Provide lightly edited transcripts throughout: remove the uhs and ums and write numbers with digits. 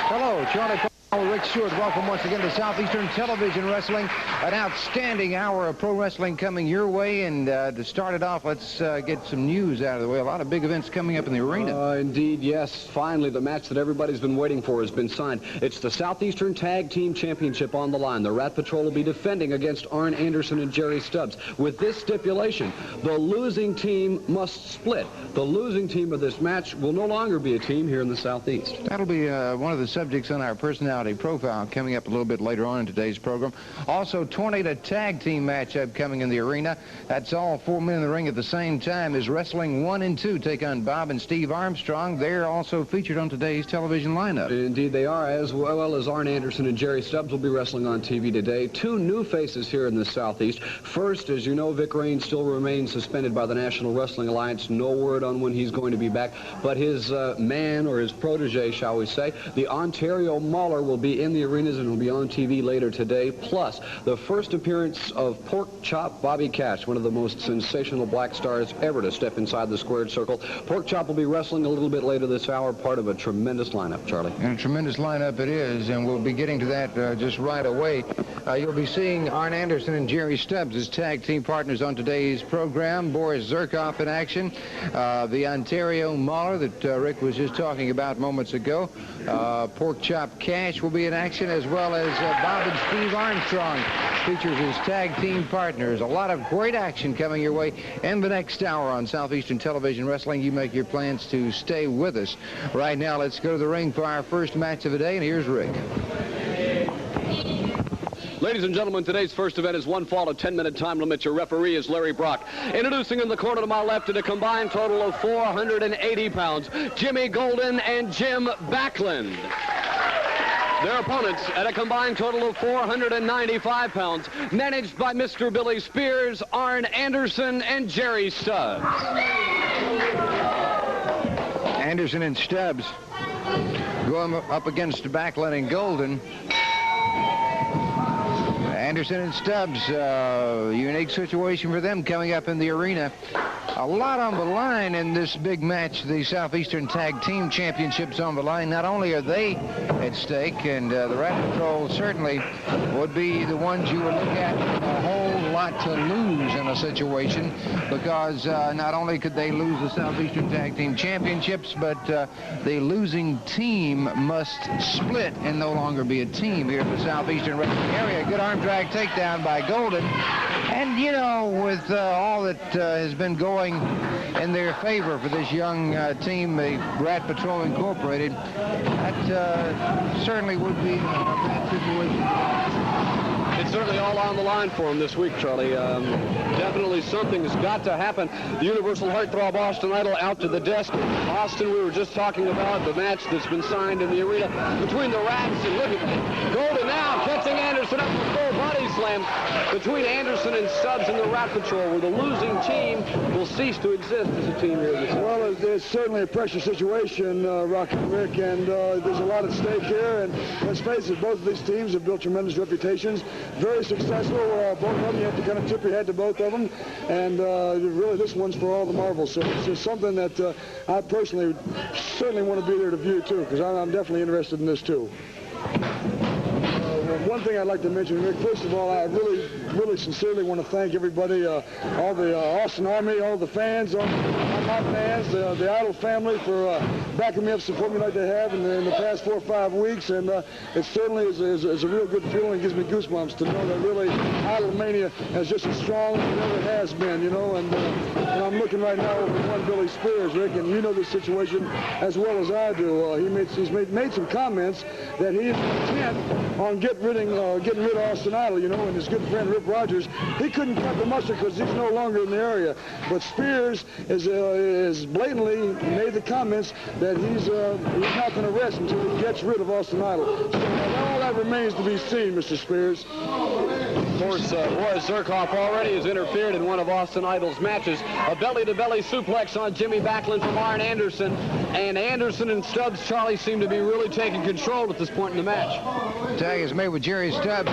Hello, Charlie. Rick Stewart, welcome once again to Southeastern Television Wrestling. An outstanding hour of pro wrestling coming your way, and to start it off, let's get some news out of the way. A lot of big events coming up in the arena. Indeed, yes. Finally, the match that everybody's been waiting for has been signed. It's the Southeastern Tag Team Championship on the line. The Rat Patrol will be defending against Arn Anderson and Jerry Stubbs. With this stipulation, the losing team must split. The losing team of this match will no longer be a team here in the Southeast. That'll be one of the subjects on our personality profile coming up a little bit later on in today's program. Also, Tornado Tag Team matchup coming in the arena. That's all 4 men in the ring at the same time. Is Wrestling 1 and 2 take on Bob and Steve Armstrong. They're also featured on today's television lineup. Indeed they are, as well as Arn Anderson and Jerry Stubbs will be wrestling on TV today. Two new faces here in the Southeast. First, as you know, Vic Rain still remains suspended by the National Wrestling Alliance. No word on when he's going to be back, but his man, or his protege, shall we say, the Ontario Mauler, will be in the arenas and will be on TV later today. Plus, the first appearance of Porkchop Bobby Cash, one of the most sensational black stars ever to step inside the squared circle. Porkchop will be wrestling a little bit later this hour, part of a tremendous lineup, Charlie. And a tremendous lineup it is, and we'll be getting to that just right away. You'll be seeing Arn Anderson and Jerry Stubbs as tag team partners on today's program. Boris Zurkoff in action. The Ontario Mauler that Rick was just talking about moments ago. Porkchop Cash will be in action, as well as Bob and Steve Armstrong features as tag team partners. A lot of great action coming your way in the next hour on Southeastern Television Wrestling. You make your plans to stay with us. Right now, let's go to the ring for our first match of the day, and here's Rick. Ladies and gentlemen, today's first event is one fall, a 10-minute time limit. Your referee is Larry Brock. Introducing in the corner to my left at a combined total of 480 pounds, Jimmy Golden and Jim Backlund. Their opponents at a combined total of 495 pounds, managed by Mr. Billy Spears, Arn Anderson, and Jerry Stubbs. Anderson and Stubbs going up against Backlund and Golden. Anderson and Stubbs, unique situation for them coming up in the arena. A lot on the line in this big match. The Southeastern Tag Team Championships on the line. Not only are they at stake, and the Rat Patrol certainly would be the ones you would look at a whole lot to lose in a situation, because not only could they lose the Southeastern Tag Team Championships, but the losing team must split and no longer be a team here in the Southeastern wrestling area. Good arm drag takedown by Golden. And, you know, with all that has been going in their favor for this young team, the Rat Patrol Incorporated, that certainly would be a bad situation. It's certainly all on the line for him this week, Charlie. Definitely something's got to happen. The Universal Heartthrob Austin Idol out to the desk. Austin, we were just talking about the match that's been signed in the arena between the Rats and look at Golden now catching Anderson up with full body slam between Anderson and Stubbs and the Rat Patrol, where the losing team will cease to exist as a team here this week. Well, it's certainly a pressure situation, Rocky and Rick, and there's a lot at stake here. And let's face it, both of these teams have built tremendous reputations. Very successful. Both of them, you have to kind of tip your head to both of them. And really, this one's for all the marbles. So it's just something that I personally certainly want to be there to view, too, because I'm definitely interested in this, too. One thing I'd like to mention, Rick, first of all, I really sincerely want to thank everybody, all the Austin Army, all the fans, all my fans, the Idol family for backing me up, supporting me like they have in the past 4 or 5 weeks. And it certainly is a real good feeling. It gives me goosebumps to know that really Idol Mania is just as strong as it ever has been, you know. And I'm looking right now over at one Billy Spears, Rick, and you know this situation as well as I do. He's made some comments that he is intent on getting rid of Austin Idol, you know, and his good friend Rip Rogers. He couldn't cut the mustard because he's no longer in the area. But Spears is blatantly made the comments that he's not going to rest until he gets rid of Austin Idol. So all that remains to be seen, Mr. Spears. Of course, Boris Zurkoff already has interfered in one of Austin Idol's matches. A belly-to-belly suplex on Jimmy Backlund from Arn Anderson. And Anderson and Stubbs, Charlie, seem to be really taking control at this point in the match. Tag is made with Jerry Stubbs.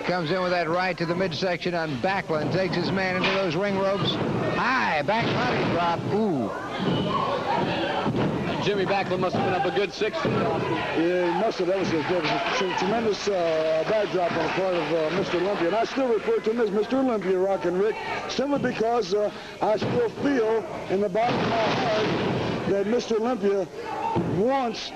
Comes in with that right to the midsection on Backlund. Takes his man into those ring ropes. High, back body drop. Ooh. Jimmy Backlund must have been up a good 60. Yeah, he must have. That was a tremendous backdrop on the part of Mr. Olympia. And I still refer to him as Mr. Olympia, Rock and Rick, simply because I still feel in the bottom of my heart that Mr. Olympia wants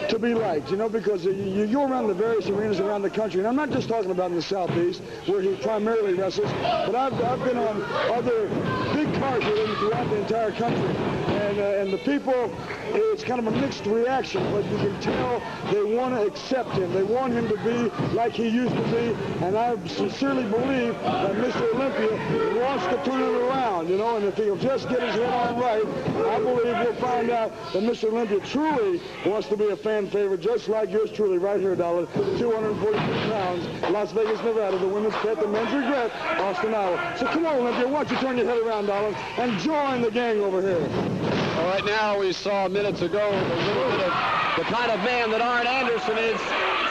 to be liked, you know, because you go around the various arenas around the country, and I'm not just talking about in the Southeast, where he primarily wrestles, but I've been on other big cards with him throughout the entire country, and the people, it's kind of a mixed reaction, but you can tell they want to accept him. They want him to be like he used to be, and I sincerely believe that Mr. Olympia wants to turn it around, you know, and if he'll just get his head on right, I believe we'll find out that Mr. Olympia truly wants to be a fan favorite, just like yours truly, right here, Dollar, 242 pounds, Las Vegas, Nevada, the women's pet, the men's regret, Austin, Iowa. So come on, Olympia, why don't you turn your head around, Dollar, and join the gang over here. All right, now we saw minutes ago a little bit of the kind of man that Arn Anderson is.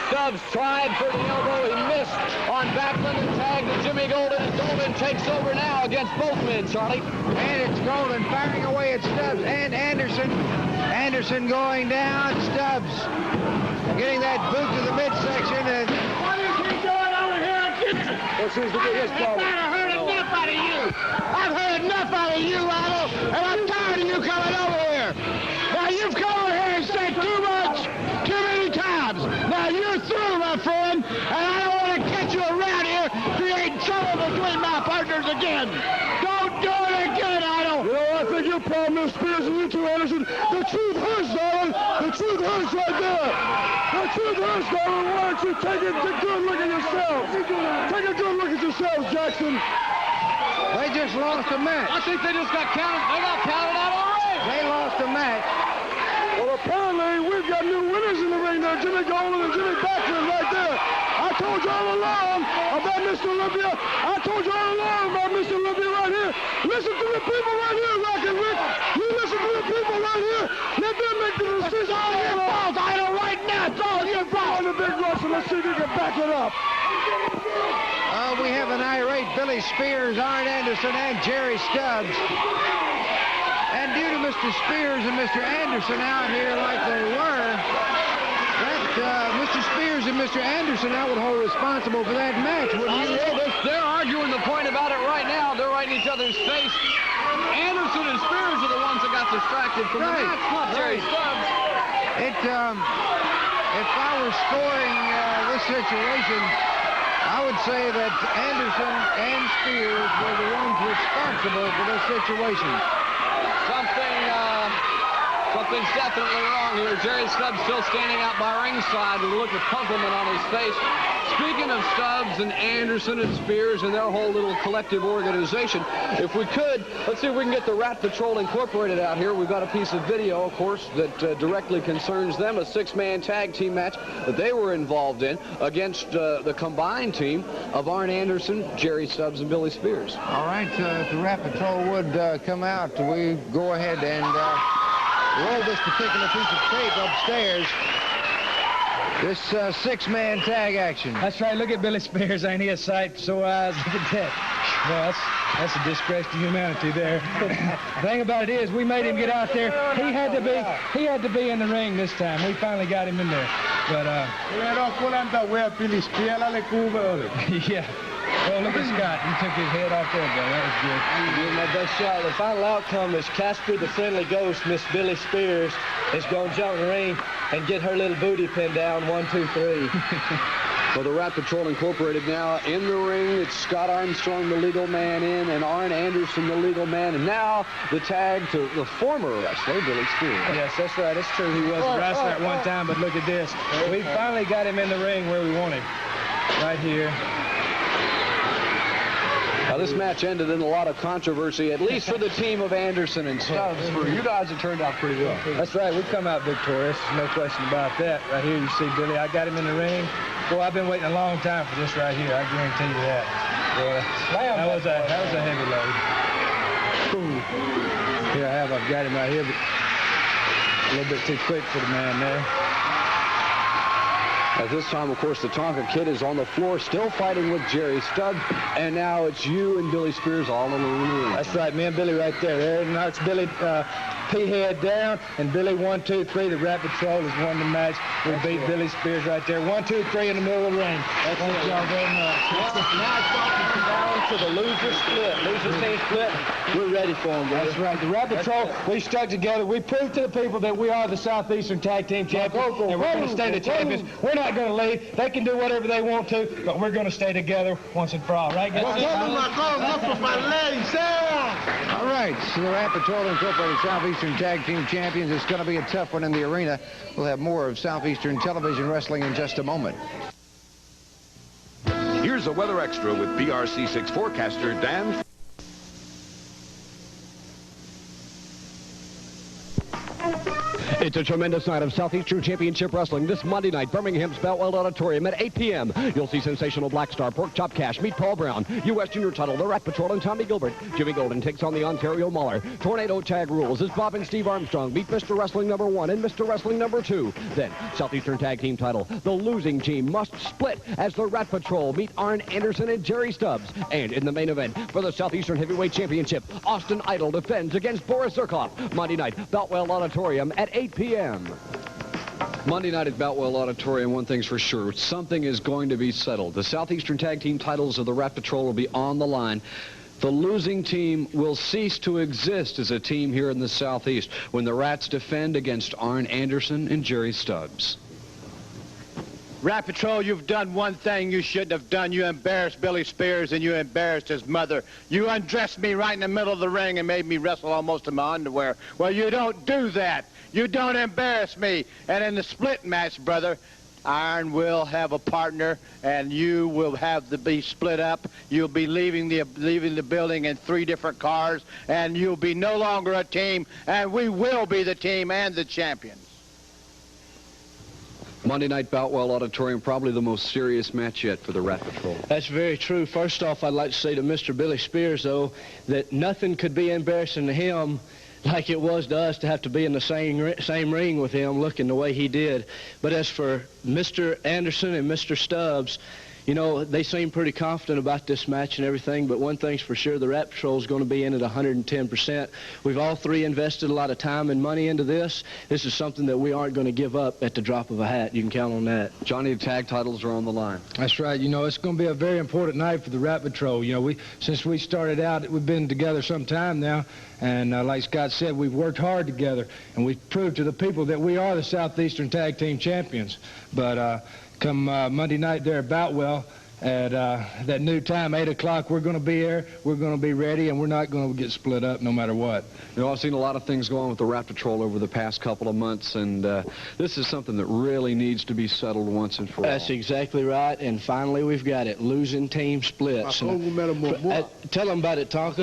Stubbs tried for the elbow. He missed on Backlund and tagged to Jimmy Golden, and Golden takes over now against both men, Charlie. And it's Golden firing away at Stubbs and Anderson. Anderson going down. Stubbs getting that boot to the midsection. And what is he doing over here? What seems to be his problem? I've heard enough out of you. I've heard enough out of you, Otto, and I'm tired of you coming over here. Now, you've come over here and said too much, too many times. Now, you're through, my friend, and I don't want to catch you around here creating trouble between my partners again. Don't do it again, Otto. You know, I think your problem is Spears and you two, Anderson. The truth hurts, darling. The truth hurts right there. The truth hurts, darling. Why don't you take a good look at yourselves? Take a good look at yourselves, Jackson. they just lost a match. I think they just got counted. They got counted out already. They lost a match. Well, apparently, we've got new winners in the ring there, Jimmy Golden and Jimmy Backlund right there. I told you all along about Mr. Olympia. I told you all along about Mr. Olympia right here. Listen to the people right here, Rock and Rick. You listen to the people right here. Let them make the decision. It's all your fault, Otto, right now. It's all your fault. On the big rush, and let's see if you can back it up. We have an irate Billy Spears, Arn Anderson, and Jerry Stubbs. And due to Mr. Spears and Mr. Anderson out here like they were, that Mr. Spears and Mr. Anderson now would hold responsible for that match, wouldn't you? They're arguing the point about it right now. They're right in each other's face. Anderson and Spears are the ones that got distracted from the match, not Jerry Stubbs. If I were scoring this situation, I would say that Anderson and Spears were the ones responsible for this situation. Something's definitely wrong here. Jerry Stubbs still standing out by ringside with a look of puzzlement on his face. Speaking of Stubbs and Anderson and Spears and their whole little collective organization, if we could, let's see if we can get the Rat Patrol Incorporated out here. We've got a piece of video, of course, that directly concerns them, a six-man tag team match that they were involved in against the combined team of Arn Anderson, Jerry Stubbs, and Billy Spears. All right, if the Rat Patrol would come out, we go ahead and roll this particular piece of tape upstairs. This six-man tag action. That's right. Look at Billy Spears. Ain't he a sight? So eyes. Look at that. Well, that's a disgrace to humanity there. The thing about it is, we made him get out there. He had to be in the ring this time. We finally got him in there. But yeah. Oh, look at Scott. He took his head off there, bro. That was good. Doing my best shot. The final outcome is Casper, the friendly ghost, Miss Billy Spears, is going to jump in the ring and get her little booty pinned down. 1, 2, 3. Well, the Rat Patrol Incorporated now in the ring. It's Scott Armstrong, the legal man in, and Arn Anderson, the legal man. And now the tag to the former wrestler, Billy Spears. Yes, that's right. It's true. He was a wrestler at one time, but look at this. We finally got him in the ring where we want him. Right here. Now, this match ended in a lot of controversy, at least for the team of Anderson and Stubbs. For you guys, it turned out pretty well. That's right. We've come out victorious. No question about that. Right here, you see Billy. I got him in the ring. Boy, I've been waiting a long time for this right here. I guarantee you that. Boy, that was a heavy load. Here I have. I've got him right here, but a little bit too quick for the man there. At this time, of course, the Tonga Kid is on the floor, still fighting with Jerry Stubbs, and now it's you and Billy Spears all alone in the ring. That's right, me and Billy right there. There, now it's Billy P-head down, and Billy 1, 2, 3. The Rat Patrol has won the match. We beat Billy Spears right there. 1, 2, 3 in the middle of the ring. Thank y'all very much. Now it's going down to the loser split. Loser team split. We're ready for them, bro. That's right. The Rat Patrol, we stuck together. We proved to the people that we are the Southeastern Tag Team Champions, and we're going to stay the champions. We're not going to leave. They can do whatever they want to, but we're going to stay together once and for all. Right, guys? All right, so the Rat Patrol Incorporated Southeastern Tag Team Champions. It's going to be a tough one in the arena. We'll have more of Southeastern Television Wrestling in just a moment. Here's a weather extra with BRC6 forecaster Dan. It's a tremendous night of Southeastern Championship Wrestling this Monday night, Birmingham's Boutwell Auditorium at 8 p.m. You'll see sensational Black Star, Porkchop Cash, meet Paul Brown, U.S. Junior title, the Rat Patrol, and Tommy Gilbert. Jimmy Golden takes on the Ontario Mauler. Tornado Tag rules as Bob and Steve Armstrong meet Mr. Wrestling number 1 and Mr. Wrestling number 2. Then, Southeastern Tag Team title, the losing team must split as the Rat Patrol meet Arn Anderson and Jerry Stubbs. And in the main event for the Southeastern Heavyweight Championship, Austin Idol defends against Boris Zurkoff. Monday night, Boutwell Auditorium at 8 p.m. Monday night at Boutwell Auditorium, one thing's for sure, something is going to be settled. The Southeastern Tag Team titles of the Rat Patrol will be on the line. The losing team will cease to exist as a team here in the Southeast when the Rats defend against Arn Anderson and Jerry Stubbs. Rat Patrol, you've done one thing you shouldn't have done. You embarrassed Billy Spears and you embarrassed his mother. You undressed me right in the middle of the ring and made me wrestle almost in my underwear. Well, you don't do that. You don't embarrass me. And in the split match, brother, Iron will have a partner, and you will have to be split up. You'll be leaving the building in 3 different cars, and you'll be no longer a team, and we will be the team and the champions. Monday night Boutwell Auditorium, probably the most serious match yet for the Rat Patrol. That's very true. First off, I'd like to say to Mr. Billy Spears, though, that nothing could be embarrassing to him like it was to us to have to be in the same ring with him looking the way he did. But as for Mr. Anderson and Mr. Stubbs, you know, they seem pretty confident about this match and everything, but one thing's for sure, the Rat Patrol is going to be in at 110%. We've all 3 invested a lot of time and money into this. This is something that we aren't going to give up at the drop of a hat. You can count on that. Johnny, the tag titles are on the line. That's right. You know, it's going to be a very important night for the Rat Patrol. You know, since we started out, we've been together some time now, and like Scott said, we've worked hard together, and we've proved to the people that we are the Southeastern Tag Team Champions. But come Monday night there at Boutwell at that new time, 8 o'clock, we're going to be there. We're going to be ready, and we're not going to get split up no matter what. You know, I've seen a lot of things go on with the Rat Patrol over the past couple of months, and this is something that really needs to be settled once and for all. That's exactly right, and finally we've got it. Losing team splits. Tell them about it, Tonga.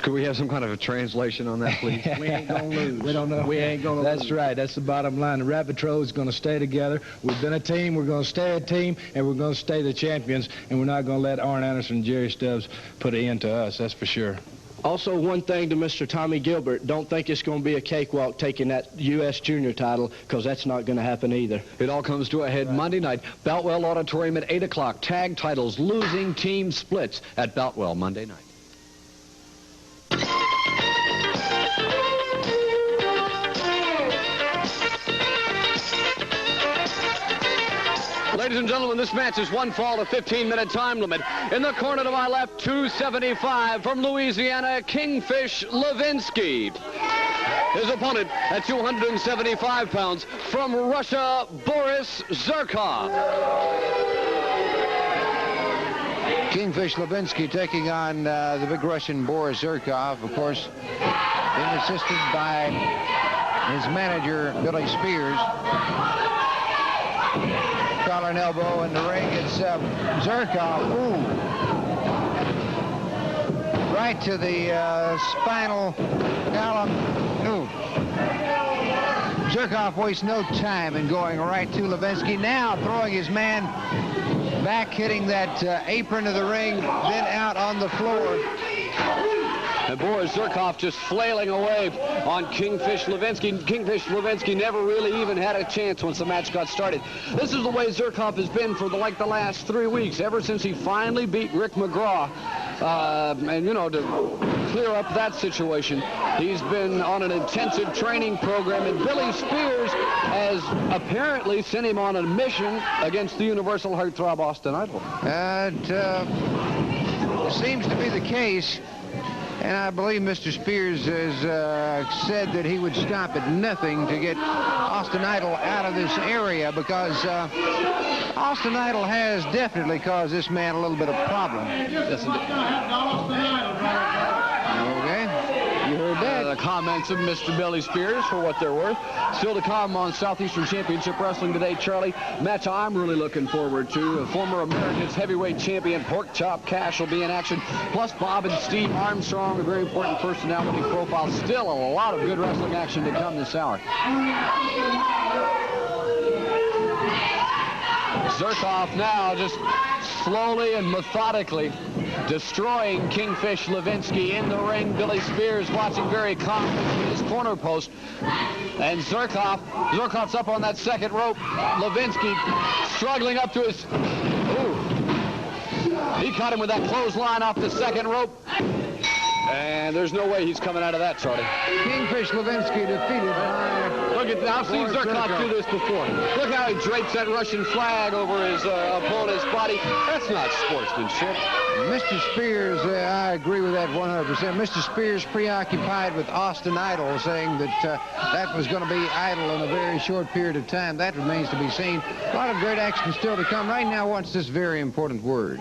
Could we have some kind of a translation on that, please? We ain't going to lose. We don't know. We ain't going to lose. That's right. That's the bottom line. The Rat Patrol is going to stay together. We've been a team. We're going to stay a team, and we're going to stay the champions, and we're not going to let Arn Anderson and Jerry Stubbs put an end to us. That's for sure. Also, one thing to Mr. Tommy Gilbert, don't think it's going to be a cakewalk taking that U.S. Junior title, because that's not going to happen either. It all comes to a head Monday night, Boutwell Auditorium at 8 o'clock. Tag titles, losing team splits at Boutwell Monday night. Ladies and gentlemen, this match is one fall, a 15-minute time limit. In the corner to my left, 275 from Louisiana, Kingfish Levinski. His opponent at 275 pounds from Russia, Boris Zurkoff. Kingfish Levinski taking on the big Russian Boris Zurkoff, of course, being assisted by his manager, Billy Spears. Collar and elbow in the ring. It's Zurkoff. Ooh. Right to the spinal column. Ooh. Zurkoff wastes no time in going right to Levinski. Now throwing his man back, hitting that apron of the ring, then out on the floor. And Boris Zurkoff just flailing away on Kingfish Levinski. Kingfish Levinski never really even had a chance once the match got started. This is the way Zurkoff has been for the last 3 weeks, ever since he finally beat Rick McGraw. And, you know, to clear up that situation, he's been on an intensive training program, and Billy Spears has apparently sent him on a mission against the Universal Heartthrob Austin Idol. It seems to be the case, and I believe Mr. Spears has said that he would stop at nothing to get Austin Idol out of this area, because Austin Idol has definitely caused this man a little bit of problem. Yes, Okay, you heard that. The comments of Mr. Billy Spears, for what they're worth. Still to come on Southeastern Championship Wrestling today, Charlie. Match I'm really looking forward to. Former America's heavyweight champion Porkchop Cash will be in action. Plus Bob and Steve Armstrong, a very important personality profile. Still a lot of good wrestling action to come this hour. Zurkoff now just slowly and methodically destroying Kingfish Levinski in the ring. Billy Spears watching very calmly from his corner post. And Zurkoff's up on that second rope. Levinski struggling up to his... Ooh. He caught him with that clothesline off the second rope. And there's no way he's coming out of that, Charlie. Kingfish Levinski defeated by... Look at, I've seen Zurkoff do this before. Look how he drapes that Russian flag over his opponent's body. That's not sportsmanship. Mr. Spears, I agree with that 100%. Mr. Spears preoccupied with Austin Idol, saying that that was going to be Idol in a very short period of time. That remains to be seen. A lot of great action still to come. Right now, watch this very important word.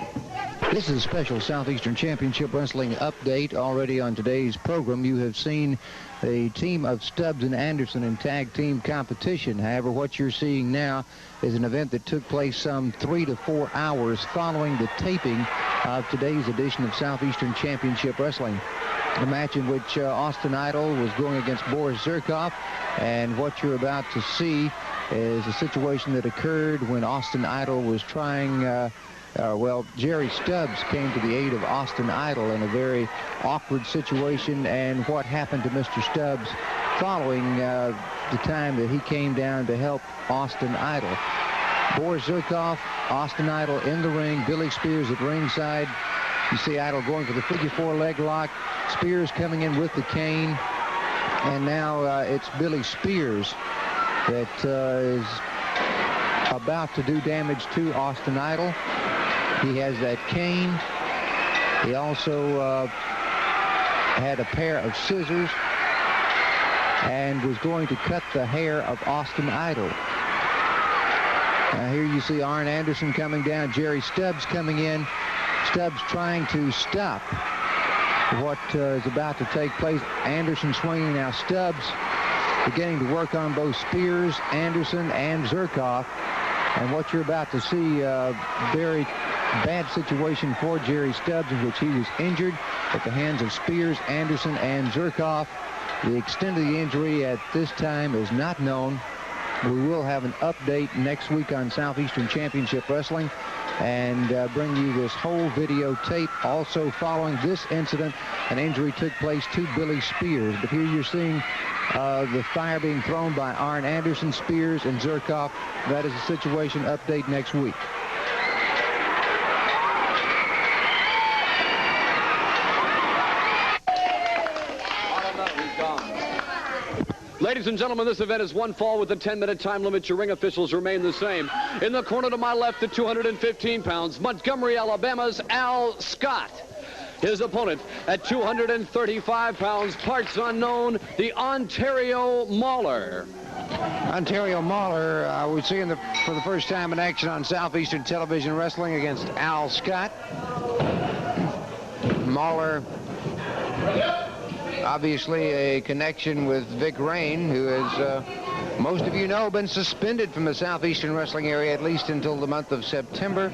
This is a special Southeastern Championship Wrestling update. Already on today's program, you have seen a team of Stubbs and Anderson in tag team competition. However, what you're seeing now is an event that took place some 3 to 4 hours following the taping of today's edition of Southeastern Championship Wrestling. A match in which Austin Idol was going against Boris Zurkoff, and what you're about to see is a situation that occurred when Austin Idol was trying... Jerry Stubbs came to the aid of Austin Idol in a very awkward situation, and what happened to Mr. Stubbs following the time that he came down to help Austin Idol. Boris Zurkoff, Austin Idol in the ring, Billy Spears at ringside. You see Idol going for the figure 4 leg lock, Spears coming in with the cane, and now it's Billy Spears that is about to do damage to Austin Idol. He has that cane. He also had a pair of scissors and was going to cut the hair of Austin Idol. Now here you see Arn Anderson coming down, Jerry Stubbs coming in. Stubbs trying to stop what is about to take place. Anderson swinging now. Stubbs beginning to work on both Spears, Anderson, and Zurkoff. And what you're about to see, very bad situation for Jerry Stubbs, in which he was injured at the hands of Spears, Anderson, and Zurkoff. The extent of the injury at this time is not known. We will have an update next week on Southeastern Championship Wrestling and bring you this whole videotape. Also following this incident, an injury took place to Billy Spears. But here you're seeing the fire being thrown by Arn Anderson, Spears, and Zurkoff. That is a situation update next week. Ladies and gentlemen, this event is one fall with a 10-minute time limit. Your ring officials remain the same. In the corner to my left at 215 pounds, Montgomery, Alabama's Al Scott. His opponent at 235 pounds, parts unknown, the Ontario Mauler. Ontario Mauler, we're seeing for the first time in action on Southeastern Television Wrestling against Al Scott. Mauler, obviously a connection with Vic Rain, who has, most of you know, been suspended from the Southeastern Wrestling area at least until the month of September.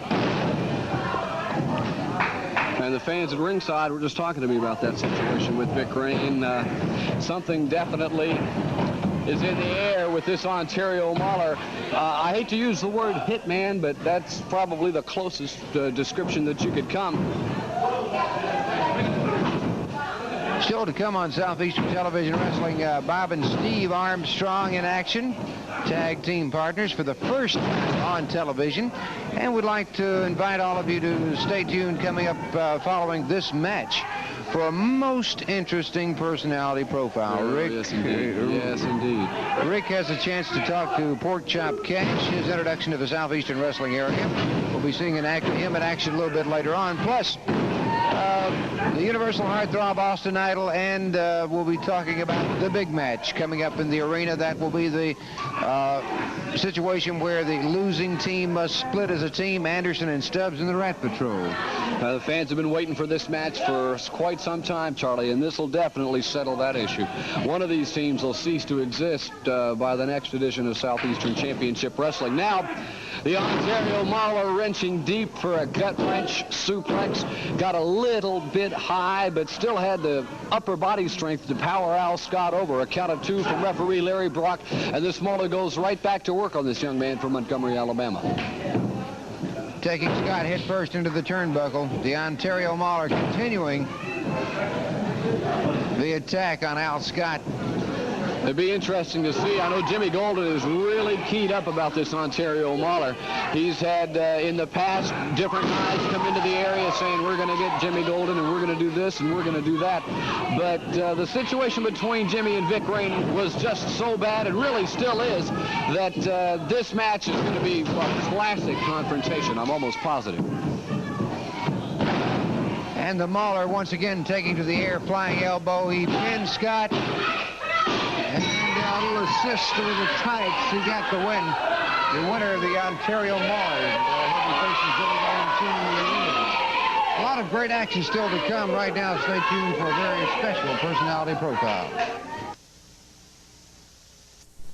And the fans at ringside were just talking to me about that situation with Vic Rain. Something definitely is in the air with this Ontario Mauler. I hate to use the word hitman, but that's probably the closest description that you could come. Still to come on Southeastern Television Wrestling, Bob and Steve Armstrong in action, tag team partners for the first time on television. And we'd like to invite all of you to stay tuned coming up following this match for a most interesting personality profile. Rick, yes, indeed. Yes, indeed. Rick has a chance to talk to Porkchop Cash, his introduction to the Southeastern wrestling area. We'll be seeing him in action a little bit later on. Plus, the Universal Heartthrob Austin Idol, and we'll be talking about the big match coming up in the arena. That will be the situation where the losing team must split as a team, Anderson and Stubbs in the Rat Patrol. The fans have been waiting for this match for quite some time, Charlie, and this will definitely settle that issue. One of these teams will cease to exist by the next edition of Southeastern Championship Wrestling. Now, the Ontario Mauler wrenching deep for a gut wrench suplex. Got a little bit high, but still had the upper body strength to power Al Scott over. A count of 2 from referee Larry Brock, and this Mauler goes right back to work on this young man from Montgomery, Alabama. Taking Scott head first into the turnbuckle. The Ontario Mauler continuing the attack on Al Scott. It'd be interesting to see. I know Jimmy Golden is really keyed up about this Ontario Mauler. He's had, in the past, different guys come into the area saying, we're going to get Jimmy Golden, and we're going to do this, and we're going to do that. But the situation between Jimmy and Vic Rain was just so bad, and really still is, that this match is going to be a classic confrontation. I'm almost positive. And the Mauler once again taking to the air, flying elbow. He pins Scott. And a little assist with the tights. He got the win. The winner of the Ontario Mauler. A lot of great action still to come. Right now, stay tuned for a very special personality profile.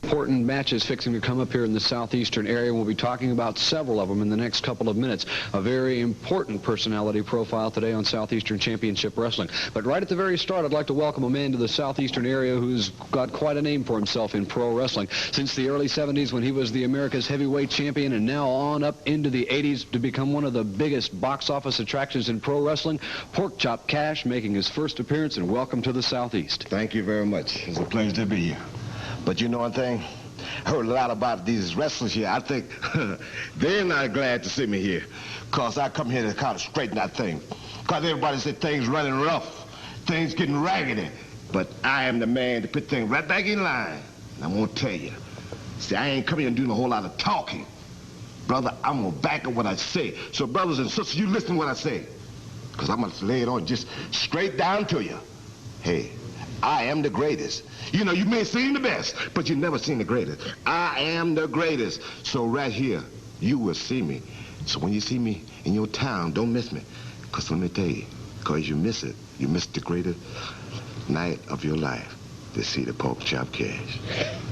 Important matches fixing to come up here in the Southeastern area. We'll be talking about several of them in the next couple of minutes. A very important personality profile today on Southeastern Championship Wrestling. But right at the very start, I'd like to welcome a man to the Southeastern area who's got quite a name for himself in pro wrestling. Since the early 70s when he was the America's heavyweight champion, and now on up into the 80s to become one of the biggest box office attractions in pro wrestling, Porkchop Cash making his first appearance, and welcome to the Southeast. Thank you very much. It's a pleasure to be here. But you know one thing? I heard a lot about these wrestlers here. I think they're not glad to see me here, because I come here to kind of straighten that thing. Because everybody said things running rough, things getting raggedy. But I am the man to put things right back in line. And I'm going to tell you. See, I ain't coming here and doing a whole lot of talking. Brother, I'm going to back up what I say. So brothers and sisters, you listen to what I say. Because I'm going to lay it on just straight down to you. Hey, I am the greatest. You know, you may seem the best, but you never seen the greatest. I am the greatest. So right here, you will see me. So when you see me in your town, don't miss me. Because let me tell you, because you miss it, you miss the greatest night of your life. To see the Porkchop Cash.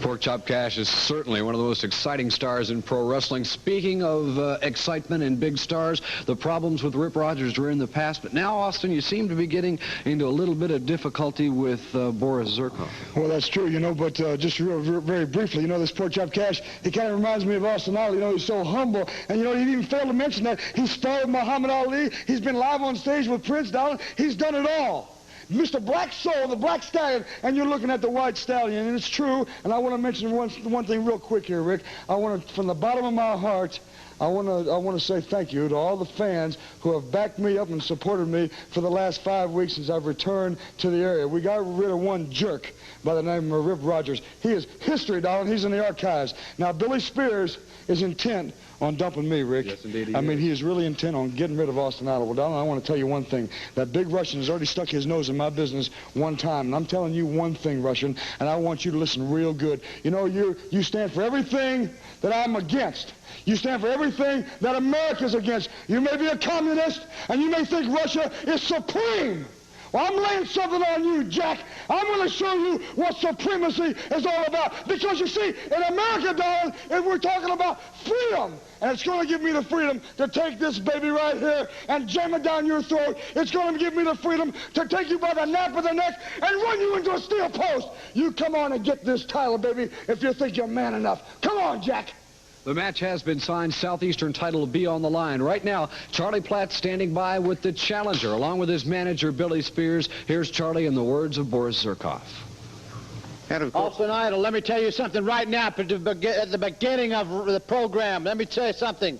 Porkchop Cash is certainly one of the most exciting stars in pro wrestling. Speaking of excitement and big stars, the problems with Rip Rogers were in the past, but now, Austin, you seem to be getting into a little bit of difficulty with Boris Zurkoff. Well, that's true, you know, but just very briefly, you know, this Porkchop Cash, he kind of reminds me of Austin Ali. You know, he's so humble, and, you know, he didn't even fail to mention that he sparred Muhammad Ali. He's been live on stage with Prince, darling. He's done it all. Mr. Black Soul, the Black Stallion, and you're looking at the White Stallion, and it's true. And I want to mention one thing real quick here, Rick. I want to, from the bottom of my heart, I want to say thank you to all the fans who have backed me up and supported me for the last 5 weeks since I've returned to the area. We got rid of one jerk by the name of Rip Rogers. He is history, darling. He's in the archives. Now, Billy Spears is intent on dumping me, Rick. Yes, indeed. I mean, he is really intent on getting rid of Austin Idol. Well, darling, I want to tell you one thing. That big Russian has already stuck his nose in my business one time. And I'm telling you one thing, Russian, and I want you to listen real good. You know, you stand for everything that I'm against. You stand for everything that America's against. You may be a communist, and you may think Russia is supreme. Well, I'm laying something on you, Jack. I'm going to show you what supremacy is all about. Because, you see, in America, darling, if we're talking about freedom, and it's going to give me the freedom to take this baby right here and jam it down your throat. It's going to give me the freedom to take you by the nape of the neck and run you into a steel post. You come on and get this title, baby, if you think you're man enough. Come on, Jack. The match has been signed. Southeastern title will be on the line. Right now, Charlie Platt standing by with the challenger, along with his manager, Billy Spears. Here's Charlie in the words of Boris Zurkoff. Austin Idol, let me tell you something right now at the beginning of the program. Let me tell you something.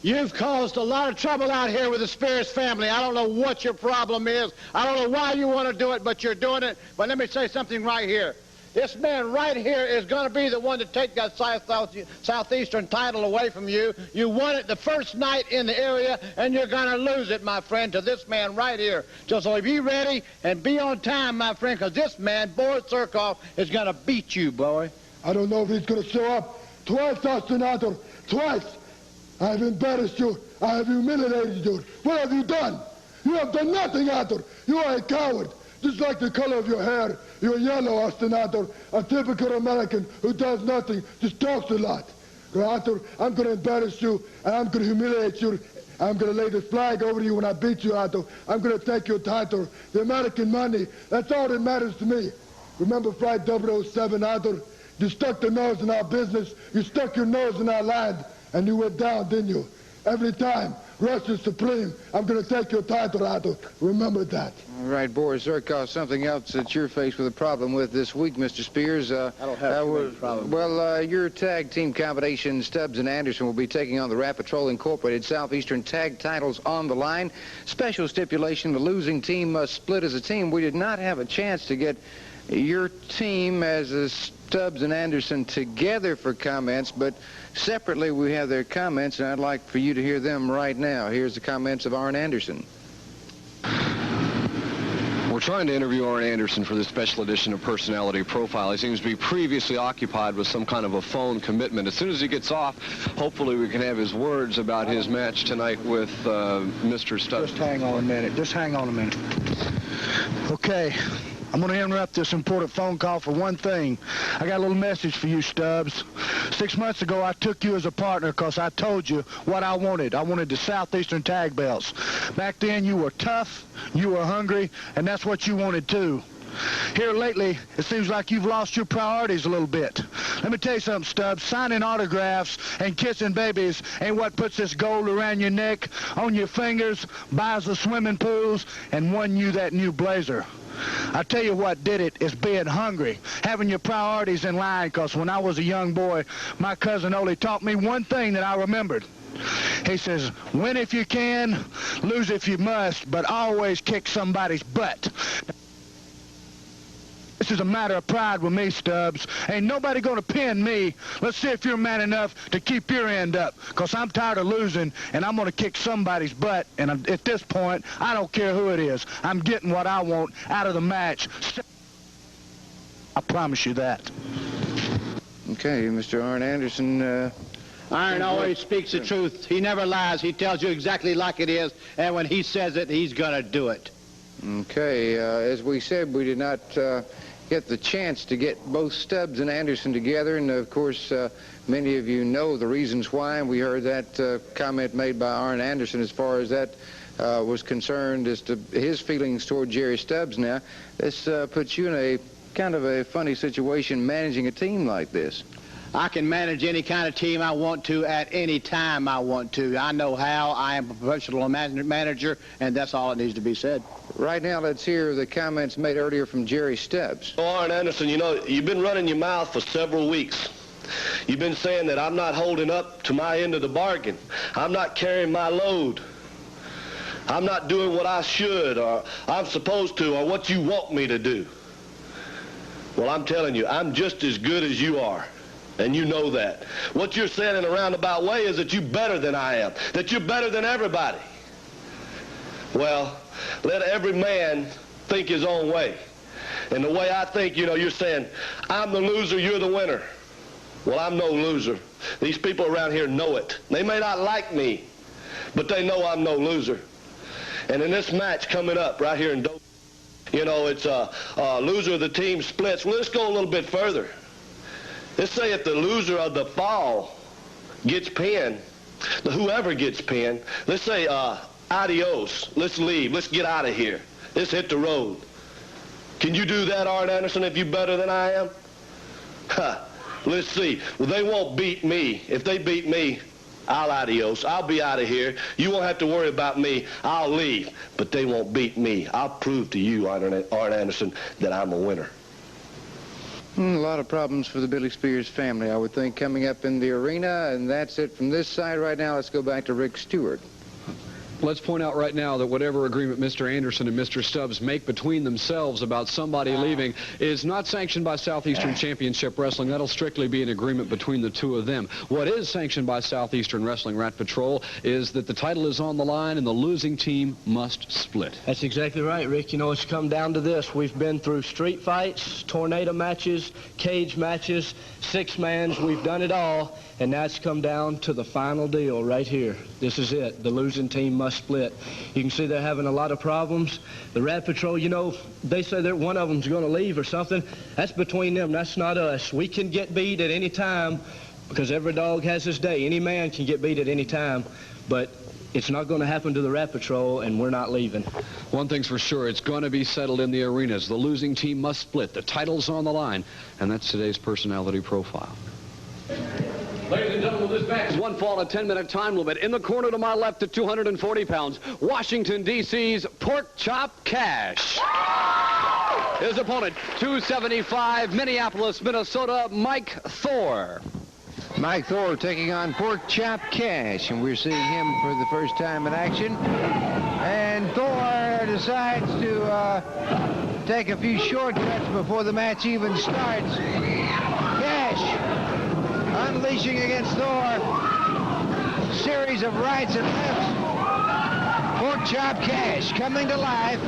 You've caused a lot of trouble out here with the Spears family. I don't know what your problem is. I don't know why you want to do it, but you're doing it. But let me say something right here. This man right here is going to be the one to take that Southeastern title away from you. You won it the first night in the area, and you're going to lose it, my friend, to this man right here. So be ready and be on time, my friend, because this man, Boris Zurkoff, is going to beat you, boy. I don't know if he's going to show up. Twice, Austin Idol. Twice. I have embarrassed you. I have humiliated you. What have you done? You have done nothing, Arthur. You are a coward. Just like the color of your hair. You're yellow, Austin Arthur, a typical American who does nothing, just talks a lot. Arthur, I'm going to embarrass you, and I'm going to humiliate you. I'm going to lay the flag over you when I beat you, Arthur. I'm going to take your title, the American money. That's all that matters to me. Remember Flight 007, Arthur? You stuck the nose in our business, you stuck your nose in our land, and you went down, didn't you? Every time. Russia's supreme. I'm going to take your title, Arthur. Remember that. All right, Boris Zurkoff, something else that you're faced with a problem with this week, Mr. Spears. I don't have a problem. Well, your tag team combination, Stubbs and Anderson, will be taking on the R.A.T Patrol Incorporated Southeastern tag titles on the line. Special stipulation, the losing team must split as a team. We did not have a chance to get your team as a Stubbs and Anderson together for comments, but separately we have their comments, and I'd like for you to hear them right now. Here's the comments of Arn Anderson. We're trying to interview Arn Anderson for this special edition of Personality Profile. He seems to be previously occupied with some kind of a phone commitment. As soon as he gets off, hopefully we can have his words about his match tonight with Mr. Stubbs. Just hang on a minute. Just hang on a minute. Okay. I'm going to interrupt this important phone call for one thing. I got a little message for you, Stubbs. 6 months ago, I took you as a partner because I told you what I wanted. I wanted the Southeastern tag belts. Back then, you were tough, you were hungry, and that's what you wanted too. Here lately, it seems like you've lost your priorities a little bit. Let me tell you something, Stubbs. Signing autographs and kissing babies ain't what puts this gold around your neck, on your fingers, buys the swimming pools, and won you that new blazer. I tell you what did it is being hungry, having your priorities in line, because when I was a young boy, my cousin Ole taught me one thing that I remembered. He says, win if you can, lose if you must, but always kick somebody's butt. This is a matter of pride with me, Stubbs. Ain't nobody going to pin me. Let's see if you're man enough to keep your end up, because I'm tired of losing, and I'm going to kick somebody's butt. And at this point, I don't care who it is. I'm getting what I want out of the match. I promise you that. Okay, Mr. Arn Anderson. Arn always speaks the truth. He never lies. He tells you exactly like it is, and when he says it, he's going to do it. Okay, as we said, we did not get the chance to get both Stubbs and Anderson together, and of course many of you know the reasons why, and we heard that comment made by Arn Anderson as far as that was concerned as to his feelings toward Jerry Stubbs. Now this puts you in a kind of a funny situation managing a team like this. I can manage any kind of team I want to at any time I want to. I know how. I am a professional manager, and that's all that needs to be said. Right now, let's hear the comments made earlier from Jerry Stubbs. Oh, Arn Anderson, you know, you've been running your mouth for several weeks. You've been saying that I'm not holding up to my end of the bargain. I'm not carrying my load. I'm not doing what I should or I'm supposed to or what you want me to do. Well, I'm telling you, I'm just as good as you are. And you know that. What you're saying in a roundabout way is that you're better than I am, that you're better than everybody. Well, let every man think his own way. And the way I think, you know, you're saying, I'm the loser, you're the winner. Well, I'm no loser. These people around here know it. They may not like me, but they know I'm no loser. And in this match coming up right here in Dover, you know, it's a loser of the team splits. Well, let's go a little bit further. Let's say if the loser of the fall gets pinned, whoever gets pinned, let's say adios, let's leave, let's get out of here, let's hit the road. Can you do that, Arn Anderson, if you're better than I am? Let's see. Well, they won't beat me. If they beat me, adios. I'll be out of here. You won't have to worry about me. I'll leave. But they won't beat me. I'll prove to you, Arn Anderson, that I'm a winner. A lot of problems for the Billy Spears family, I would think, coming up in the arena. And that's it from this side right now. Let's go back to Ric Stewart. Let's point out right now that whatever agreement Mr. Anderson and Mr. Stubbs make between themselves about somebody leaving is not sanctioned by Southeastern Championship Wrestling. That'll strictly be an agreement between the two of them. What is sanctioned by Southeastern Wrestling Rat Patrol is that the title is on the line and the losing team must split. That's exactly right, Rick. You know, it's come down to this. We've been through street fights, tornado matches, cage matches, six-mans. We've done it all. And now it's come down to the final deal right here. This is it. The losing team must split. You can see they're having a lot of problems. The Rat Patrol, you know, they say that one of them's going to leave or something. That's between them. That's not us. We can get beat at any time because every dog has his day. Any man can get beat at any time. But it's not going to happen to the Rat Patrol, and we're not leaving. One thing's for sure, it's going to be settled in the arenas. The losing team must split. The title's on the line. And that's today's personality profile. Ladies and gentlemen, this match is one fall, a 10-minute time limit. In the corner to my left at 240 pounds, Washington, D.C.'s Porkchop Cash. His opponent, 275, Minneapolis, Minnesota, Mike Thor. Mike Thor taking on Porkchop Cash, and we're seeing him for the first time in action. And Thor decides to take a few shortcuts before the match even starts. Cash unleashing against Thor. Series of rights and lefts. Porkchop Cash coming to life.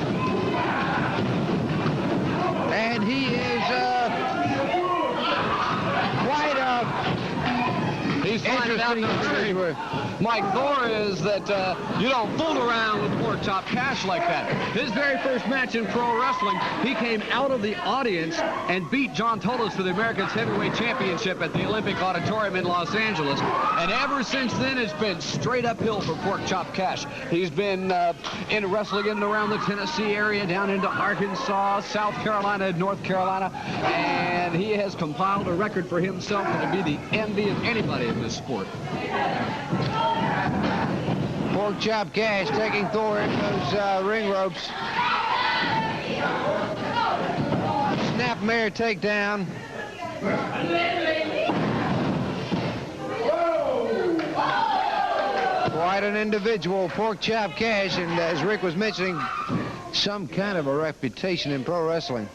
And he is quite a He's finding out the Mike Thor is that you don't fool around with Porkchop Cash like that. His very first match in pro wrestling, he came out of the audience and beat John Tolos for the Americans Heavyweight Championship at the Olympic Auditorium in Los Angeles. And ever since then, it's been straight uphill for Porkchop Cash. He's been in wrestling in and around the Tennessee area, down into Arkansas, South Carolina, North Carolina, and he has compiled a record for himself to be the envy of anybody in this sport. Porkchop Cash taking Thor in those ring ropes. Snapmare takedown. Quite an individual, Porkchop Cash, and as Rick was mentioning, some kind of a reputation in pro wrestling.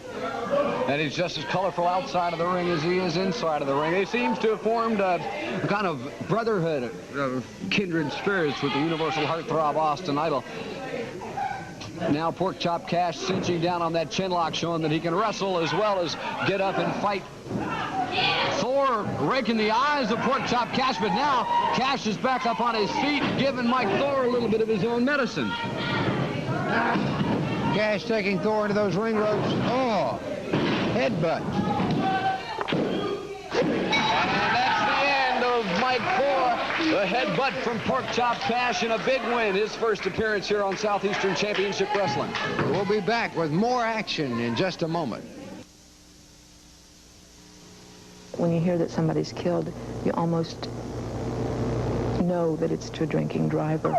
And he's just as colorful outside of the ring as he is inside of the ring. He seems to have formed a kind of brotherhood of kindred spirits with the Universal Heartthrob Austin Idol. Now Porkchop Cash cinching down on that chin lock, showing that he can wrestle as well as get up and fight. Thor raking the eyes of Porkchop Cash, but now Cash is back up on his feet, giving Mike Thor a little bit of his own medicine. Cash taking Thor into those ring ropes. Oh, headbutt. And that's the end of Mike Thor. The headbutt from Porkchop Cash and a big win. His first appearance here on Southeastern Championship Wrestling. We'll be back with more action in just a moment. When you hear that somebody's killed, you almost know that it's to a drinking driver.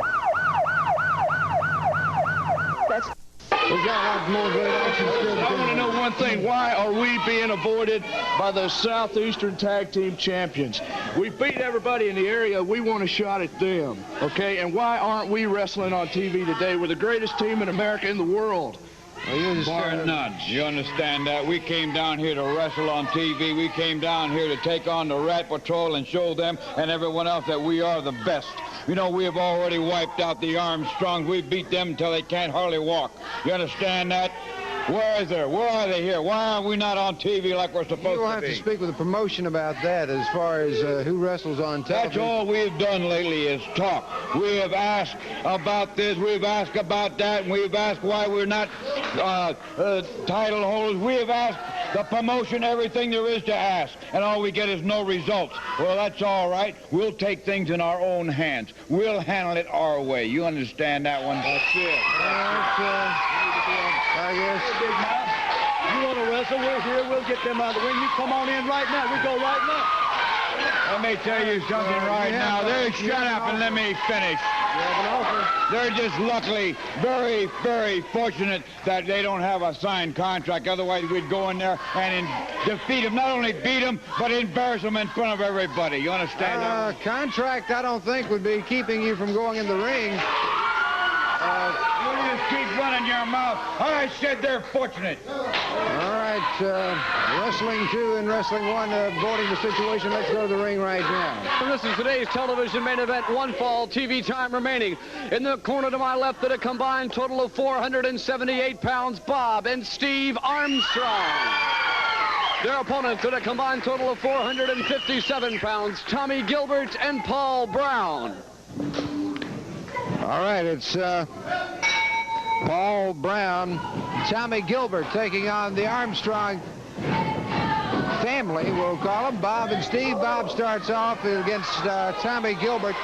We've got a lot more great action still. I want to know one thing. Why are we being avoided by the Southeastern Tag Team Champions? We beat everybody in the area. We want a shot at them, okay? And why aren't we wrestling on TV today? We're the greatest team in America, in the world. Bar none. You understand that? We came down here to wrestle on TV. We came down here to take on the Rat Patrol and show them and everyone else that we are the best. You know, we have already wiped out the Armstrongs. We beat them until they can't hardly walk. You understand that? Where is there? Where are they here? Why are we not on TV like we're supposed to be? You'll have to speak with the promotion about that as far as who wrestles on television. That's all we've done lately is talk. We have asked about this, we've asked about that, and we've asked why we're not title holders. We have asked the promotion everything there is to ask, and all we get is no results. Well, that's all right. We'll take things in our own hands. We'll handle it our way. You understand that one? That's it. I guess. You want to wrestle. We're here. We'll get them out of the ring. You come on in right now. We go right now. Let me tell you something right now. Shut up and let me finish. They're just luckily very, very fortunate that they don't have a signed contract. Otherwise, we'd go in there and defeat them. Not only beat them, but embarrass them in front of everybody. You understand that? Contract, I don't think, would be keeping you from going in the ring. You just keep running your mouth. I said they're fortunate. All right, Wrestling 2 and Wrestling 1 avoiding the situation. Let's go to the ring right now. And this is today's television main event. One fall, TV time remaining. In the corner to my left at a combined total of 478 pounds, Bob and Steve Armstrong. Their opponents at a combined total of 457 pounds, Tommy Gilbert and Paul Brown. All right, it's Paul Brown, Tommy Gilbert taking on the Armstrong family, we'll call them, Bob and Steve. Bob starts off against Tommy Gilbert.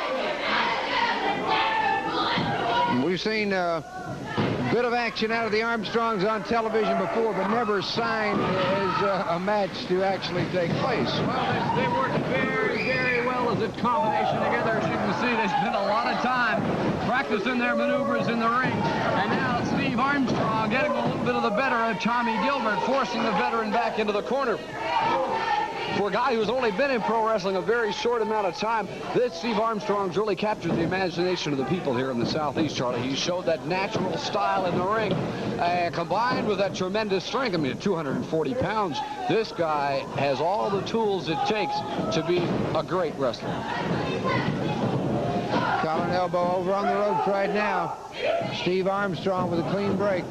We've seen a bit of action out of the Armstrongs on television before, but never signed as a match to actually take place. Well, they work very, very well as a combination together. As you can see, they spent a lot of time practicing their maneuvers in the ring. And now Steve Armstrong getting a little bit of the better of Tommy Gilbert, forcing the veteran back into the corner. For a guy who's only been in pro wrestling a very short amount of time, this Steve Armstrong's really captured the imagination of the people here in the Southeast, Charlie. He showed that natural style in the ring, combined with that tremendous strength. I mean, at 240 pounds, this guy has all the tools it takes to be a great wrestler. Collar and elbow over on the ropes right now. Steve Armstrong with a clean break.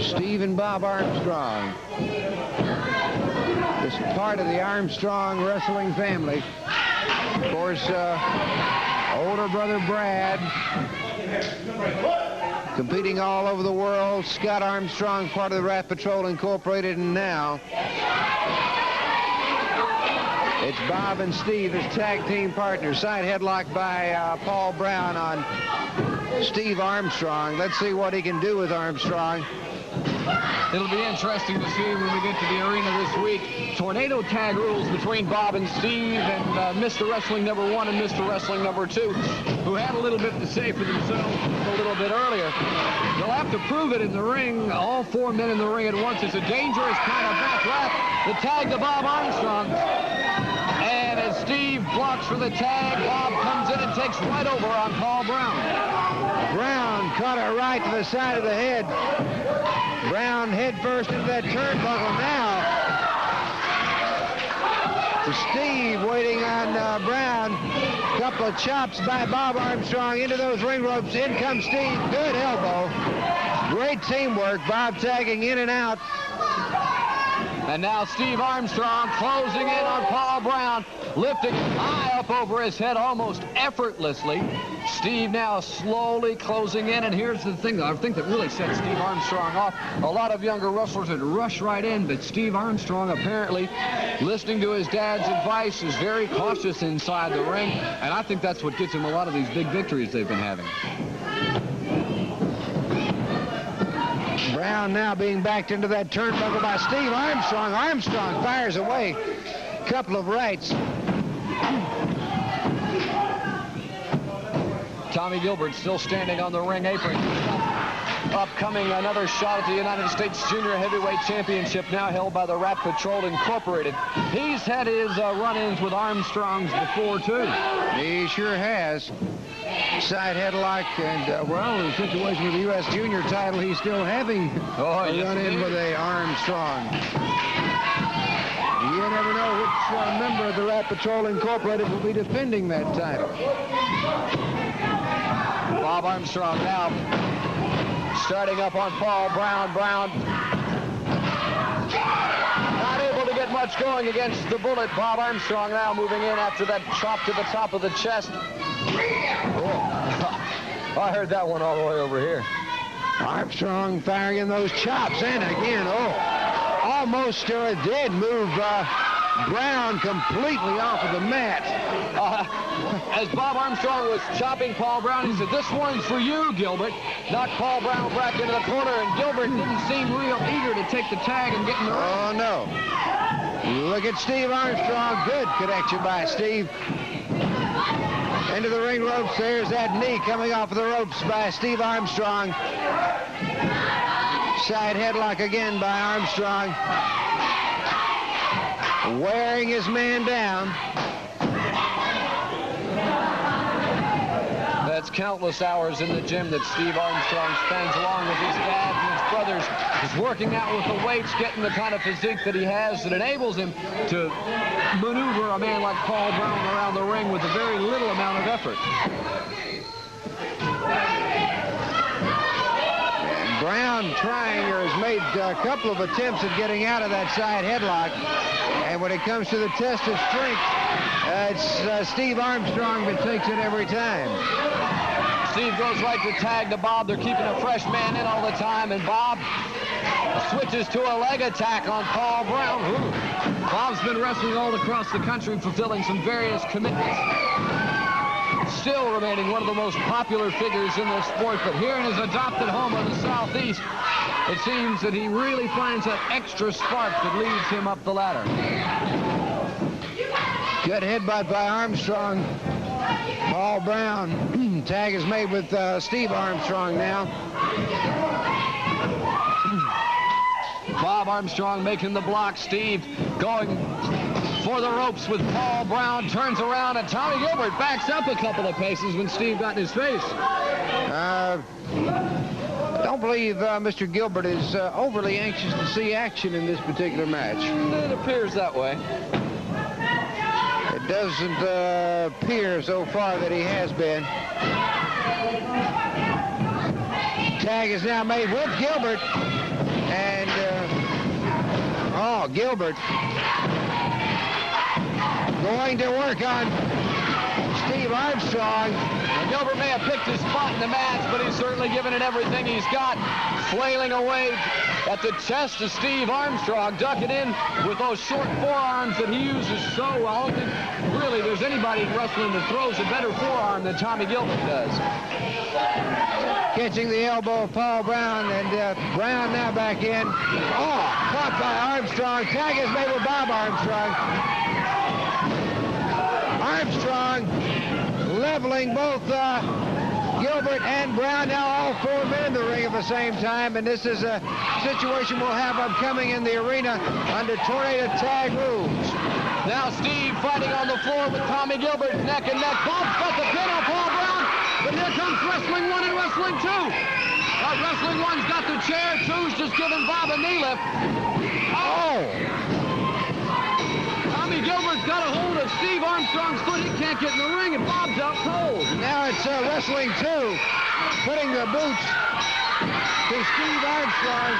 Steve and Bob Armstrong. This is part of the Armstrong wrestling family. Of course, older brother Brad, competing all over the world. Scott Armstrong, part of the Rat Patrol Incorporated, and now it's Bob and Steve as tag team partners. Side headlock by Paul Brown on Steve Armstrong. Let's see what he can do with Armstrong. It'll be interesting to see when we get to the arena this week. Tornado tag rules between Bob and Steve and Mr. Wrestling number 1 and Mr. Wrestling number 2, who had a little bit to say for themselves a little bit earlier. They'll have to prove it in the ring. All 4 men in the ring at once. It's a dangerous kind of back wrap. The tag to Bob Armstrong. And as Steve blocks for the tag, Bob comes in and takes right over on Paul Brown. Brown caught her right to the side of the head. Brown head first into that turnbuckle now. Steve waiting on Brown. Couple of chops by Bob Armstrong into those ring ropes. In comes Steve. Good elbow. Great teamwork. Bob tagging in and out. And now Steve Armstrong closing in on Paul Brown, lifting high up over his head almost effortlessly. Steve now slowly closing in, and here's the thing, I think that really set Steve Armstrong off. A lot of younger wrestlers would rush right in, but Steve Armstrong, apparently, listening to his dad's advice, is very cautious inside the ring, and I think that's what gets him a lot of these big victories they've been having. Brown now being backed into that turnbuckle by Steve Armstrong. Armstrong fires away. Couple of rights. Tommy Gilbert still standing on the ring apron. Upcoming another shot at the United States Junior Heavyweight Championship, now held by the Rat Patrol Incorporated. He's had his run-ins with Armstrongs before, too. He sure has. Side headlock, and, well, the situation with the U.S. Junior title, he's still having a run-in with a Armstrong. You never know which member of the Rat Patrol Incorporated will be defending that title. Bob Armstrong now starting up on Paul Brown. Brown not able to get much going against the bullet. Bob Armstrong now moving in after that chop to the top of the chest. Oh, I heard that one all the way over here. Armstrong firing in those chops, and again, almost did move Brown completely off of the mat. As Bob Armstrong was chopping Paul Brown, he said, "This one's for you, Gilbert." Knocked Paul Brown back into the corner, and Gilbert didn't seem real eager to take the tag and get in the ring. Oh, no. Look at Steve Armstrong. Good connection by Steve. Into the ring ropes. There's that knee coming off of the ropes by Steve Armstrong. Side headlock again by Armstrong. Wearing his man down. That's countless hours in the gym that Steve Armstrong spends along with his dad and his brothers. He's working out with the weights, getting the kind of physique that he has that enables him to maneuver a man like Paul Brown around the ring with a very little amount of effort. Brown trying or has made a couple of attempts at getting out of that side headlock. And when it comes to the test of strength, it's Steve Armstrong that takes it every time. Steve goes right to tag to Bob. They're keeping a fresh man in all the time, and Bob switches to a leg attack on Paul Brown. Ooh. Bob's been wrestling all across the country, fulfilling some various commitments. Still remaining one of the most popular figures in the sport, but here in his adopted home of the Southeast, it seems that he really finds that extra spark that leads him up the ladder. Good headbutt by Armstrong. Paul Brown. Tag is made with Steve Armstrong now. Bob Armstrong making the block. Steve going for the ropes with Paul Brown. Turns around, and Tommy Gilbert backs up a couple of paces when Steve got in his face. I don't believe Mr. Gilbert is overly anxious to see action in this particular match. It appears that way. It doesn't appear so far that he has been. Tag is now made with Gilbert. And, Gilbert going to work on Steve Armstrong. And Gilbert may have picked his spot in the match, but he's certainly given it everything he's got. Flailing away at the chest of Steve Armstrong, ducking in with those short forearms that he uses so well. I don't think really there's anybody in wrestling that throws a better forearm than Tommy Gilbert does. Catching the elbow of Paul Brown, and Brown now back in. Oh, caught by Armstrong. Tag is made with Bob Armstrong. Armstrong leveling both Gilbert and Brown, now all four men in the ring at the same time, and this is a situation we'll have upcoming in the arena under tornado tag rules. Now Steve fighting on the floor with Tommy Gilbert, neck and neck. Bob's got the pin on Paul Brown, but here comes Wrestling 1 and Wrestling 2. Wrestling 1's got the chair, 2's just giving Bob a knee lift. Oh! Tommy Gilbert's got a hold of Steve Armstrong's foot. He can't get in the ring, and Bob's out cold. Now it's Wrestling 2 putting the boots to Steve Armstrong.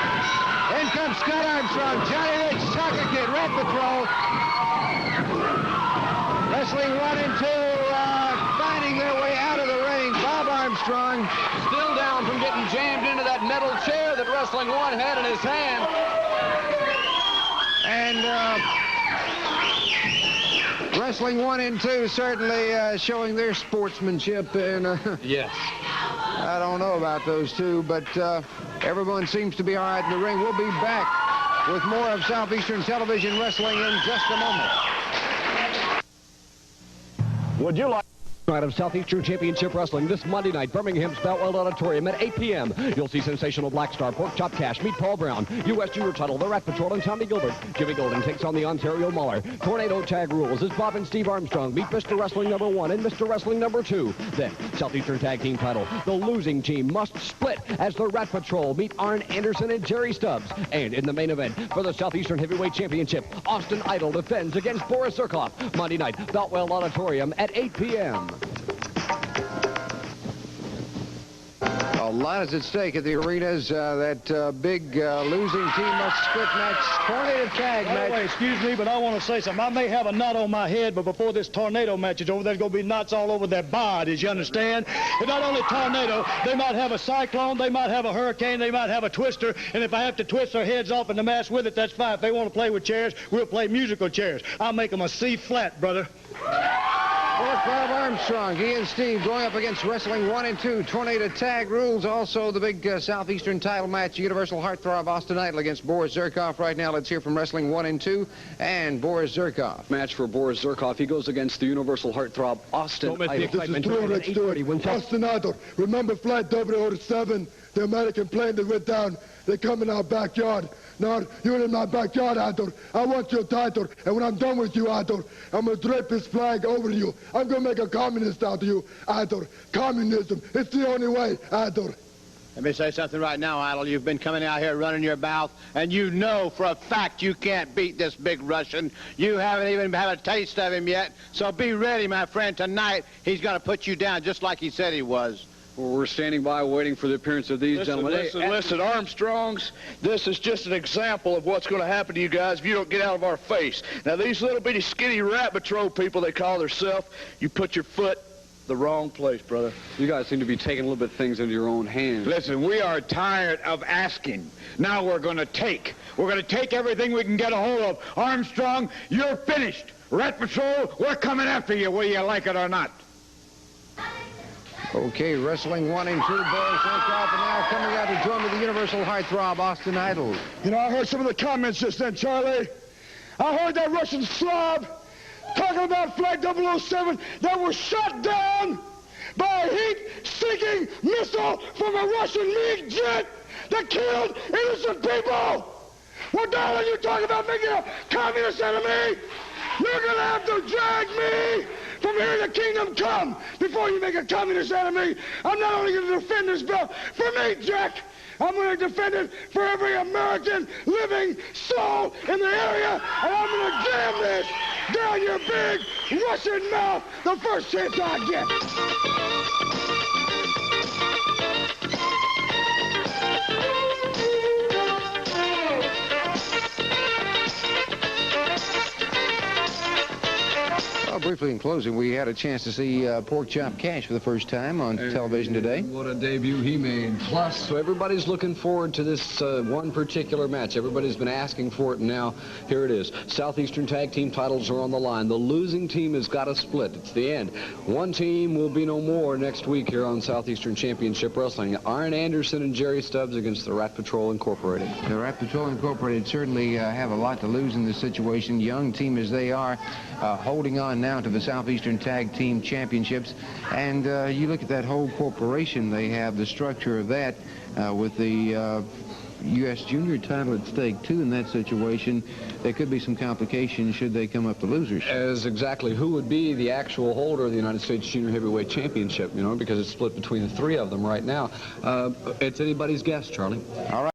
In comes Scott Armstrong, Johnny Rich, Soccer Kid, Rat Patrol. Wrestling 1 and 2 finding their way out of the ring. Bob Armstrong still down from getting jammed into that metal chair that Wrestling 1 had in his hand. And Wrestling 1 and 2 certainly showing their sportsmanship. And yes, I don't know about those two, but everyone seems to be all right in the ring. We'll be back with more of Southeastern Television Wrestling in just a moment. Would you like night of Southeastern Championship Wrestling this Monday night, Birmingham's Boutwell Auditorium at 8 p.m. You'll see sensational Black Star, Porkchop Cash, meet Paul Brown, U.S. Junior title, the Rat Patrol, and Tommy Gilbert. Jimmy Golden takes on the Ontario Mauler. Tornado tag rules as Bob and Steve Armstrong meet Mr. Wrestling number 1 and Mr. Wrestling number 2. Then, Southeastern Tag Team title. The losing team must split as the Rat Patrol meet Arn Anderson and Jerry Stubbs. And in the main event for the Southeastern Heavyweight Championship, Austin Idol defends against Boris Zurkoff. Monday night, Boutwell Auditorium at 8 p.m. A lot is at stake at the arenas. That big losing team must split match, tornado tag match. By the way, excuse me, but I want to say something. I may have a knot on my head, but before this tornado match is over, there's going to be knots all over their bodies, you understand? And not only tornado, they might have a cyclone, they might have a hurricane, they might have a twister, and if I have to twist their heads off in the mass with it, that's fine. If they want to play with chairs, we'll play musical chairs. I'll make them a C flat, brother. Bob Armstrong, he and Steve going up against Wrestling 1 and 2. Tornado tag rules. Also the big Southeastern title match. Universal Heartthrob Austin Idol against Boris Zurkoff. Right now, let's hear from Wrestling 1 and 2 and Boris Zurkoff. Match for Boris Zurkoff. He goes against the Universal Heartthrob Austin Idol. This is Platt Ric Stewart. Austin Idol. Remember Flight W07, the American plane that went down? They come in our backyard. Now, you're in my backyard, Idol. I want your title. And when I'm done with you, Idol, I'm going to drape his flag over you. I'm going to make a communist out of you, Idol. Communism. It's the only way, Idol. Let me say something right now, Idol. You've been coming out here running your mouth, and you know for a fact you can't beat this big Russian. You haven't even had a taste of him yet. So be ready, my friend. Tonight, he's going to put you down just like he said he was. Well, we're standing by waiting for the appearance of these gentlemen. Listen, Armstrongs, this is just an example of what's going to happen to you guys if you don't get out of our face. Now, these little bitty skinny rat patrol people they call themselves, you put your foot the wrong place, brother. You guys seem to be taking a little bit things into your own hands. Listen, we are tired of asking. Now we're going to take. We're going to take everything we can get a hold of. Armstrong, you're finished. Rat Patrol, we're coming after you, whether you like it or not. Okay, Wrestling 1 and 2, Boris Zurkoff, and now coming out to join with the Universal Heartthrob, Austin Idol. You know, I heard some of the comments just then, Charlie. I heard that Russian slob talking about Flight 007 that was shot down by a heat-seeking missile from a Russian MiG jet that killed innocent people. What the hell are you talking about making a communist enemy? You're going to have to drag me from here to kingdom come before you make a communist out-of-me. I'm not only going to defend this belt for me, Jack, I'm going to defend it for every American living soul in the area, and I'm going to jam this down your big Russian mouth the first chance I get. Briefly in closing, we had a chance to see Porkchop Cash for the first time on television today. What a debut he made. Plus, so everybody's looking forward to this one particular match. Everybody's been asking for it, and now here it is. Southeastern tag team titles are on the line. The losing team has got to split. It's the end. One team will be no more next week here on Southeastern Championship Wrestling. Arn Anderson and Jerry Stubbs against the Rat Patrol Incorporated. The Rat Patrol Incorporated certainly have a lot to lose in this situation. Young team as they are, holding on now to the Southeastern Tag Team Championships. And you look at that whole corporation, they have the structure of that with the U.S. Junior title at stake, too, in that situation. There could be some complications should they come up the losers. As exactly who would be the actual holder of the United States Junior Heavyweight Championship, you know, because it's split between the three of them right now. It's anybody's guess, Charlie. All right.